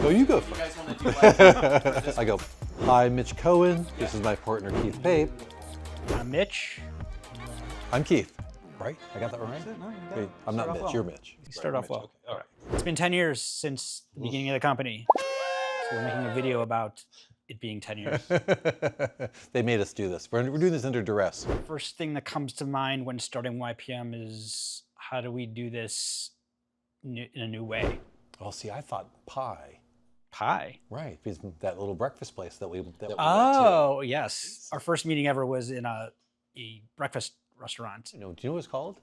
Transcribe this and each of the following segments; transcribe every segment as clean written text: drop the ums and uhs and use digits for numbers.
Well, you go first. You guys want to do like I go, hi, Mitch Cohen. This is my partner, Keith Pape. I'm Mitch. I'm Keith, right? I got that right? No, Wait, I'm not Mitch, you're Mitch. You start off well. Okay, all right. It's been 10 years since the beginning of the company. So we're making a video about it being 10 years. They made us do this. We're doing this under duress. First thing that comes to mind when starting YPM is how do we do this in a new way? Well, see, I thought pie. Pie? Right, because that little breakfast place that we went to. Oh, yes. Our first meeting ever was in a breakfast restaurant. Do you know what it's called?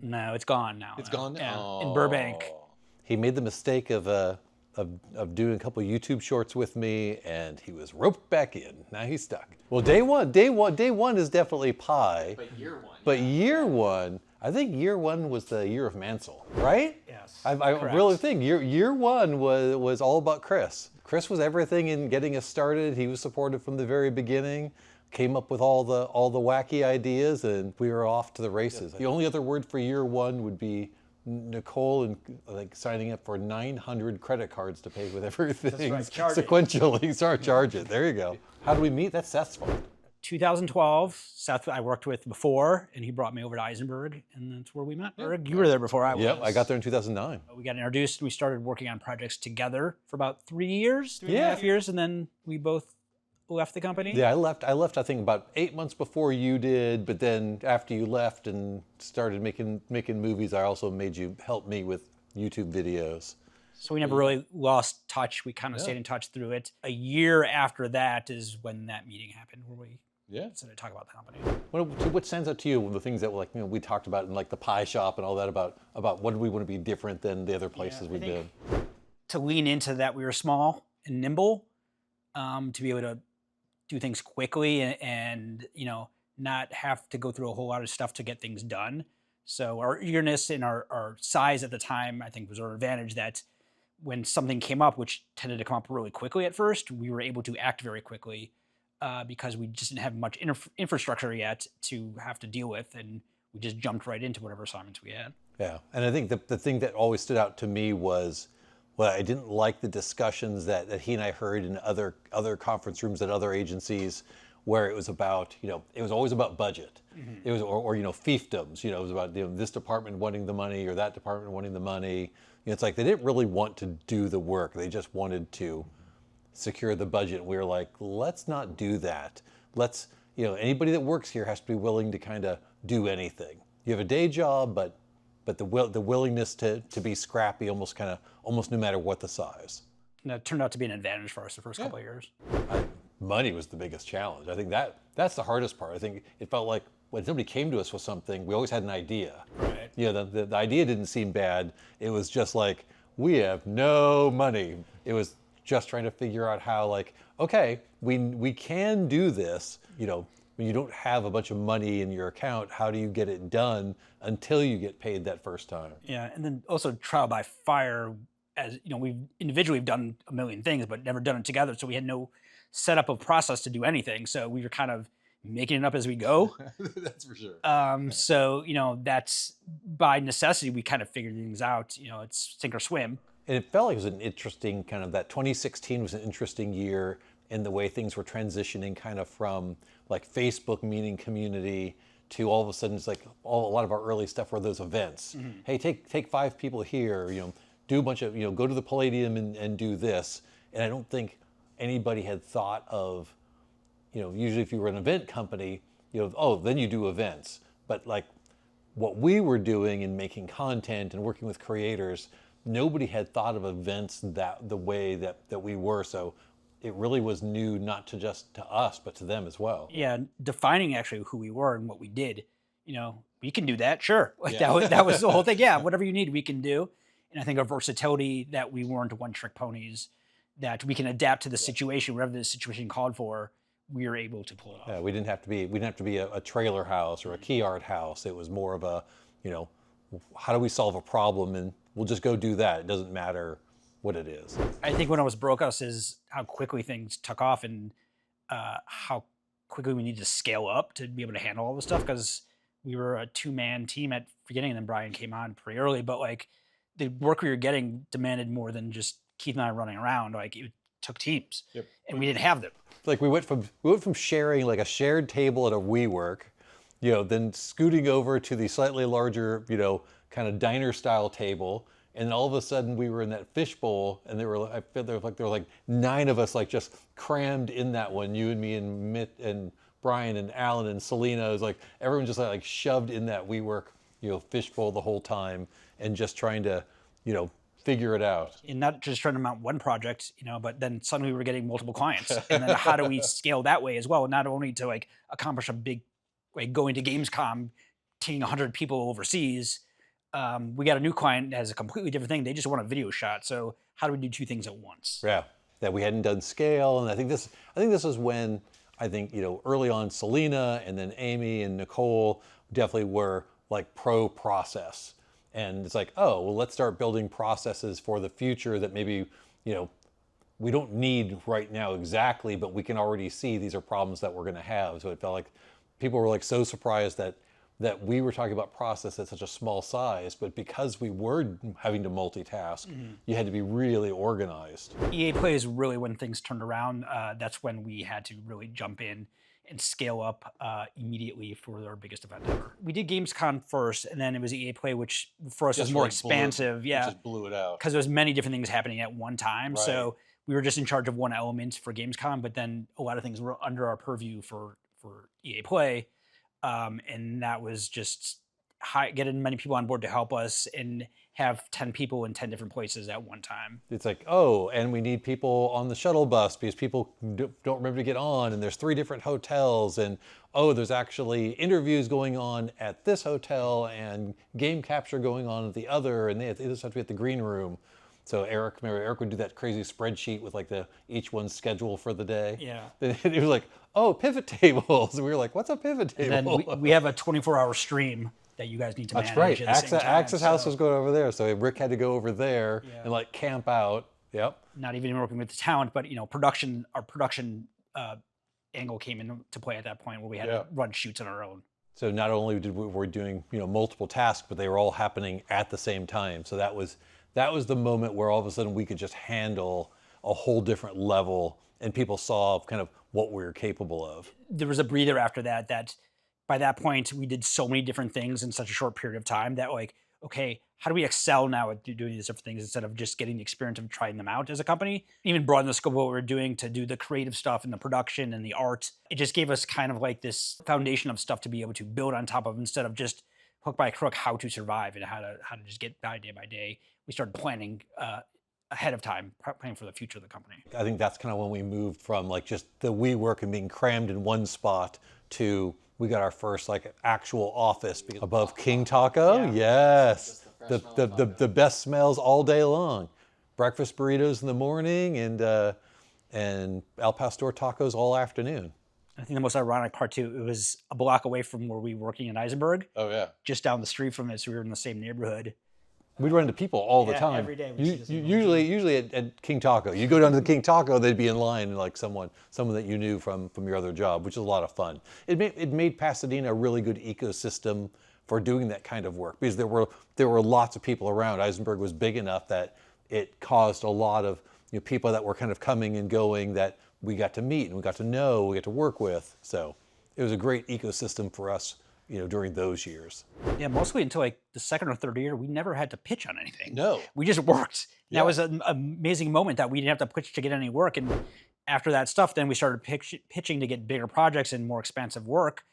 No, it's gone now. It's gone now? Yeah, in Burbank. He made the mistake of doing a couple YouTube shorts with me, and he was roped back in. Now he's stuck. Well, day one is definitely pie. But year one. But year one, I think year one was the year of Mansell, right? Yes. I correct. really think year one was all about Chris. Chris was everything in getting us started. He was supportive from the very beginning. Came up with all the wacky ideas, and we were off to the races. The only other word for year one would be Nicole and like signing up for 900 credit cards to pay with everything sequentially. Start charge it. There you go. How do we meet? That's Seth's fault. 2012, Seth I worked with before, and he brought me over to Eisenberg, and that's where we met. Eric, you were there before I was. Yep, I got there in 2009. We got introduced. We started working on projects together for about 3 years, three and a Yeah. half years, and then we both left the company. Yeah, I left. I think about 8 months before you did. But then after you left and started making movies, I also made you help me with YouTube videos. So we never really lost touch. We kind of stayed in touch through it. A year after that is when that meeting happened, where we decided to talk about the company. What stands out to you? The things that we talked about in like the pie shop and all that about what do we want to be different than the other places we've been. To lean into that, we were small and nimble, to be able to do things quickly and not have to go through a whole lot of stuff to get things done. So our eagerness and our size at the time, I think, was our advantage, that when something came up, which tended to come up really quickly at first, we were able to act very quickly because we just didn't have much infrastructure yet to have to deal with, and we just jumped right into whatever assignments we had. Yeah, and I think the thing that always stood out to me was, well, I didn't like the discussions that he and I heard in other conference rooms at other agencies, where it was about, it was always about budget. Mm-hmm. It was, or fiefdoms. It was about this department wanting the money or that department wanting the money. It's like they didn't really want to do the work. They just wanted to secure the budget. We were like, let's not do that. Let's, anybody that works here has to be willing to kind of do anything. You have a day job, but the willingness to be scrappy, almost no matter what the size. And that turned out to be an advantage for us the first couple of years. Money was the biggest challenge. I think that's the hardest part. I think it felt like when somebody came to us with something, we always had an idea. Right. The idea didn't seem bad. It was just like, we have no money. It was just trying to figure out how, like, okay, we can do this. When you don't have a bunch of money in your account, how do you get it done until you get paid that first time? Yeah, and then also trial by fire, as we've individually done a million things, but never done it together. So we had no setup of process to do anything. So we were kind of making it up as we go. That's for sure. So that's by necessity. We kind of figured things out. It's sink or swim. And it felt like it was an interesting that 2016 was an interesting year in the way things were transitioning kind of from like Facebook meeting community to all of a sudden it's like a lot of our early stuff were those events. Mm-hmm. Hey, take 5 people here, do a bunch of, go to the Palladium and do this. And I don't think anybody had thought of, usually if you were an event company, then you do events. But like what we were doing in making content and working with creators, nobody had thought of events the way that we were. So it really was new, not just to us, but to them as well. Yeah, defining actually who we were and what we did. We can do that, sure. Like that was the whole thing. Yeah, whatever you need, we can do. And I think our versatility, that we weren't one-trick ponies, that we can adapt to the situation, whatever the situation called for, we were able to pull it off. Yeah, we didn't have to be a trailer house or a key art house. It was more of a, how do we solve a problem, and we'll just go do that. It doesn't matter what it is. I think what almost broke us is how quickly things took off, and how quickly we needed to scale up to be able to handle all this stuff, because we were a 2-man team at the beginning, and then Brian came on pretty early, but like the work we were getting demanded more than just Keith and I running around, like it took teams, Yep. and we didn't have them. Like we went from sharing like a shared table at a WeWork, then scooting over to the slightly larger, kind of diner style table, and all of a sudden we were in that fishbowl, and there were like 9 of us like just crammed in that one. You and me and Mitch and Brian and Alan and Selena. It was like everyone just like shoved in that WeWork, fishbowl the whole time, and just trying to, figure it out. And not just trying to mount one project, but then suddenly we were getting multiple clients. And then how do we scale that way as well? Not only to like accomplish a big, like going to Gamescom, taking 100 people overseas. We got a new client that has a completely different thing. They just want a video shot. So how do we do 2 things at once? Yeah, that we hadn't done scale, and I think this is when early on Selena and then Amy and Nicole definitely were like pro process. And it's like, oh, well, let's start building processes for the future that maybe, we don't need right now exactly, but we can already see these are problems that we're going to have. So it felt like people were like so surprised that we were talking about process at such a small size, but because we were having to multitask, you had to be really organized. EA Play is really when things turned around. That's when we had to really jump in and scale up immediately for our biggest event ever. We did Gamescom first, and then it was EA Play, which for us was more expansive. Just blew it out. Because there was many different things happening at one time. Right. So we were just in charge of one element for Gamescom, but then a lot of things were under our purview for EA Play. And that was just getting many people on board to help us and have 10 people in 10 different places at one time. It's like, oh, and we need people on the shuttle bus because people don't remember to get on, and there's 3 different hotels, and oh, there's actually interviews going on at this hotel and game capture going on at the other, and they just have to be at the green room. So Eric would do that crazy spreadsheet with like each one's schedule for the day. Yeah. And it was like, oh, pivot tables. And we were like, what's a pivot table? And then we have a 24-hour stream that you guys need to manage. That's right. At the same time, Access House was going over there, so Rick had to go over there and like camp out. Yep. Not even working with the talent, but our production angle came into play at that point where we had to run shoots on our own. So not only were we doing multiple tasks, but they were all happening at the same time. So that was the moment where all of a sudden we could just handle a whole different level, and people saw kind of what we were capable of. There was a breather after that by that point we did so many different things in such a short period of time that like, okay, how do we excel now at doing these different things instead of just getting the experience of trying them out as a company? Even broaden the scope of what we were doing to do the creative stuff and the production and the art. It just gave us kind of like this foundation of stuff to be able to build on top of instead of just hook by crook how to survive and how to just get by day by day. We started planning ahead of time, planning for the future of the company. I think that's kind of when we moved from like just the WeWork and being crammed in one spot to we got our first like actual office above King Taco. Yeah. Yes, the best smells all day long. Breakfast burritos in the morning and Al Pastor tacos all afternoon. I think the most ironic part too, it was a block away from where we were working in Eisenberg. Oh yeah. Just down the street from it, so we were in the same neighborhood. We'd run into people all the time. Every day. Usually at King Taco. You go down to the King Taco, they'd be in line, like someone that you knew from your other job, which is a lot of fun. It made Pasadena a really good ecosystem for doing that kind of work because there were lots of people around. Eisenberg was big enough that it caused a lot of people that were kind of coming and going that we got to meet and we got to know, we got to work with. So it was a great ecosystem for us, during those years. Yeah, mostly until like the second or third year, we never had to pitch on anything. No. We just worked. That was an amazing moment that we didn't have to pitch to get any work. And after that stuff, then we started pitching to get bigger projects and more expansive work.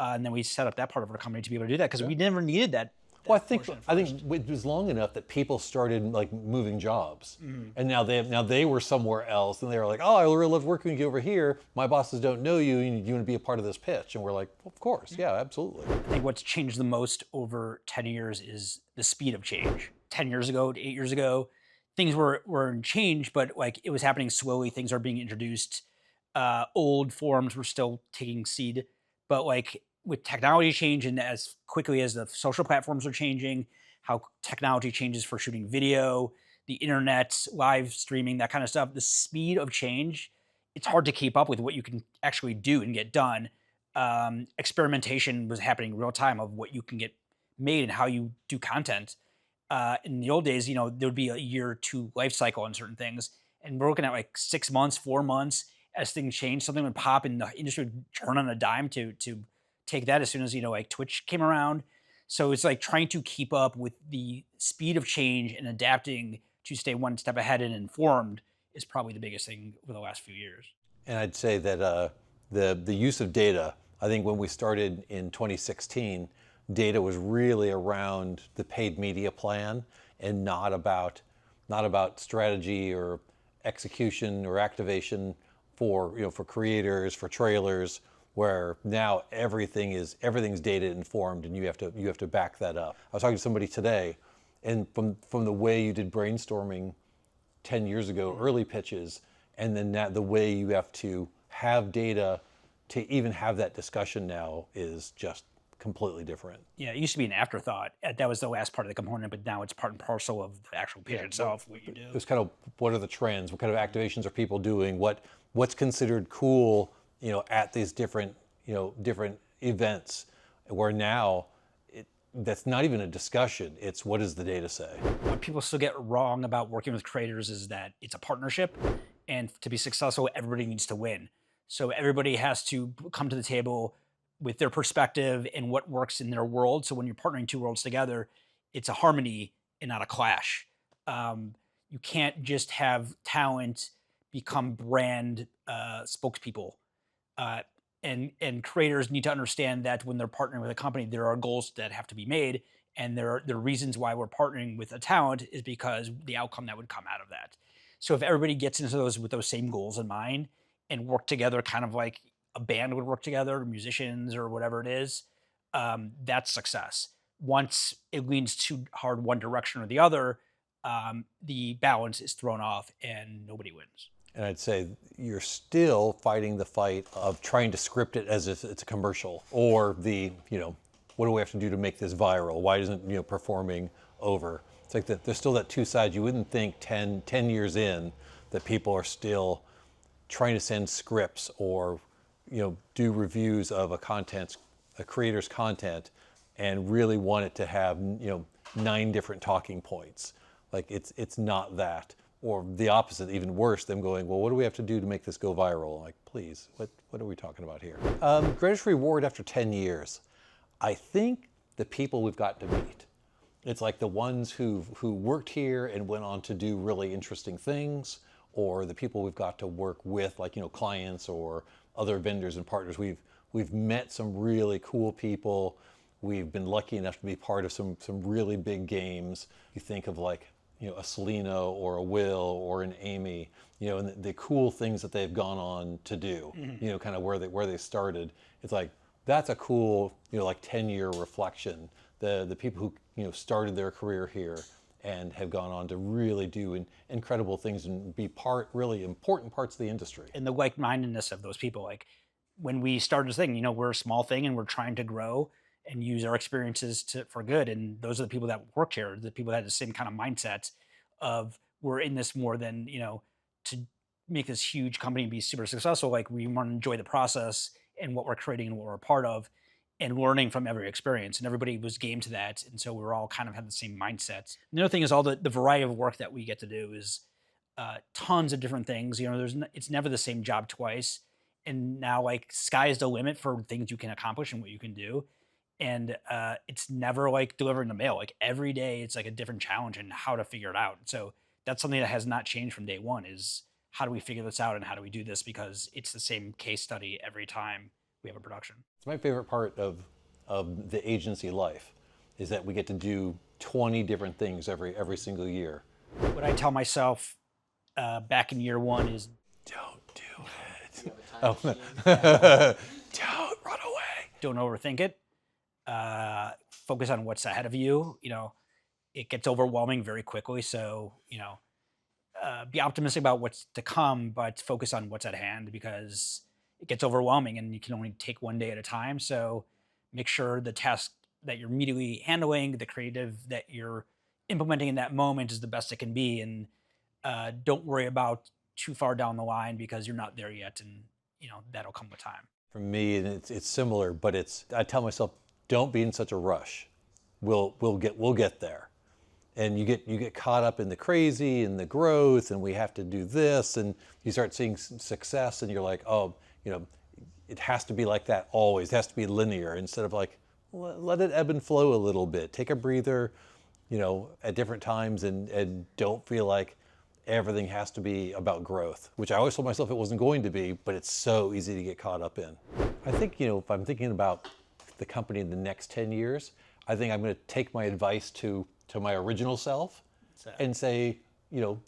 And then we set up that part of our company to be able to do that because we never needed that. Well, I think it was long enough that people started like moving jobs, and now they were somewhere else, and they were like, "Oh, I really love working with you over here. My bosses don't know you, and you want to be a part of this pitch." And we're like, well, "Of course, yeah, absolutely." I think what's changed the most over 10 years is the speed of change. 10 years ago, 8 years ago, things were in change, but like it was happening slowly. Things are being introduced. Old forms were still taking seed, but like with technology change and as quickly as the social platforms are changing, how technology changes for shooting video, the internet, live streaming, that kind of stuff, the speed of change, it's hard to keep up with what you can actually do and get done. Experimentation was happening real time of what you can get made and how you do content. In the old days, there would be a year or two life cycle on certain things, and we're looking at like 6 months, 4 months as things change. Something would pop, and the industry would turn on a dime to take that as soon as like Twitch came around. So it's like trying to keep up with the speed of change and adapting to stay one step ahead and informed is probably the biggest thing over the last few years. And I'd say that the use of data, I think when we started in 2016, data was really around the paid media plan and not about strategy or execution or activation for creators, for trailers, where now everything's data informed and you have to back that up. I was talking to somebody today, and from the way you did brainstorming 10 years ago, early pitches, and then the way you have to have data to even have that discussion now is just completely different. Yeah, it used to be an afterthought. That was the last part of the component, but now it's part and parcel of the actual pitch itself, what you do. It's kind of, what are the trends? What kind of activations are people doing? What's considered cool, at these different events, where now that's not even a discussion. It's, what does the data say? What people still get wrong about working with creators is that it's a partnership, and to be successful, everybody needs to win. So everybody has to come to the table with their perspective and what works in their world. So when you're partnering two worlds together, it's a harmony and not a clash. You can't just have talent become brand spokespeople. And creators need to understand that when they're partnering with a company, there are goals that have to be made, and there are reasons why we're partnering with a talent is because the outcome that would come out of that. So if everybody gets into those with those same goals in mind and work together, kind of like a band would work together, musicians or whatever it is, that's success. Once it leans too hard one direction or the other, the balance is thrown off and nobody wins. And I'd say you're still fighting the fight of trying to script it as if it's a commercial, or what do we have to do to make this viral? Why isn't performing over? It's like that. There's still that two sides. You wouldn't think 10 years in that people are still trying to send scripts or do reviews of a creator's content, and really want it to have 9 different talking points. Like it's not that. Or the opposite, even worse, them going, well, what do we have to do to make this go viral? Like, please, what are we talking about here? Greatest reward after 10 years. I think the people we've got to meet. It's like the ones who worked here and went on to do really interesting things, or the people we've got to work with, like clients or other vendors and partners. We've met some really cool people. We've been lucky enough to be part of some really big games. You think of like a Celino or a Will or an Amy, and the cool things that they've gone on to do, kind of where they started. It's like, that's a cool, like 10-year reflection. The people who, started their career here and have gone on to really do incredible things and be really important parts of the industry. And the like-mindedness of those people, like when we started this thing, we're a small thing and we're trying to grow and use our experiences for good. And those are the people that work here, the people that have the same kind of mindset of, we're in this more than, to make this huge company be super successful. Like, we want to enjoy the process and what we're creating and what we're a part of, and learning from every experience. And everybody was game to that. And so we were all kind of had the same mindset. And the other thing is all the variety of work that we get to do is tons of different things. It's never the same job twice. And now, like, sky is the limit for things you can accomplish and what you can do. And it's never like delivering the mail. Like, every day it's like a different challenge and how to figure it out. So that's something that has not changed from day one, is how do we figure this out and how do we do this? Because it's the same case study every time we have a production. It's my favorite part of the agency life, is that we get to do 20 different things every single year. What I tell myself back in year one is, don't do it. Don't run away. Don't overthink it. Focus on what's ahead of you. It gets overwhelming very quickly. So, be optimistic about what's to come, but focus on what's at hand, because it gets overwhelming and you can only take one day at a time. So make sure the task that you're immediately handling, the creative that you're implementing in that moment, is the best it can be. And don't worry about too far down the line, because you're not there yet. And, that'll come with time. For me, and it's similar, but I tell myself, don't be in such a rush. We'll get there. and you get caught up in the crazy and the growth, and we have to do this, and you start seeing success, and you're like, oh, it has to be like that always. It has to be linear, instead of like, let it ebb and flow a little bit. Take a breather, at different times, and don't feel like everything has to be about growth, which I always told myself it wasn't going to be, but it's so easy to get caught up in. I think, if I'm thinking about the company in the next 10 years, I think I'm going to take my advice to my original self and say,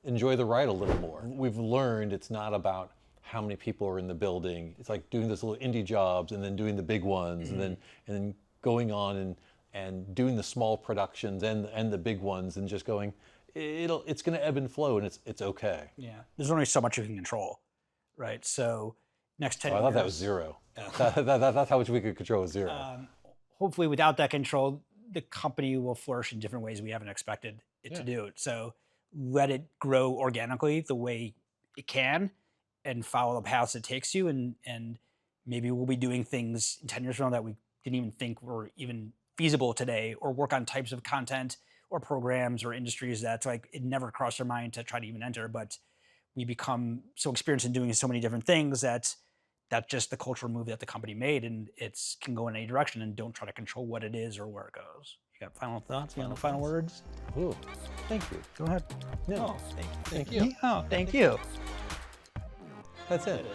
enjoy the ride a little more. We've learned it's not about how many people are in the building. It's like doing those little indie jobs and then doing the big ones, and then going on and doing the small productions and the big ones, and just going, it's going to ebb and flow, and it's okay. Yeah, there's only so much you can control, right? So next 10 I years. thought that was zero. That's how much we could control, was zero. Hopefully without that control, the company will flourish in different ways we haven't expected it to do. So let it grow organically the way it can, and follow the paths it takes you. And maybe we'll be doing things 10 years from now that we didn't even think were even feasible today, or work on types of content or programs or industries that's like, it never crossed our mind to try to even enter. But we become so experienced in doing so many different things that's just the cultural move that the company made, and it's can go in any direction, and don't try to control what it is or where it goes. You got final thoughts? Final words? Ooh, thank you. Go ahead. No, Thank you. Oh, thank you. That's it.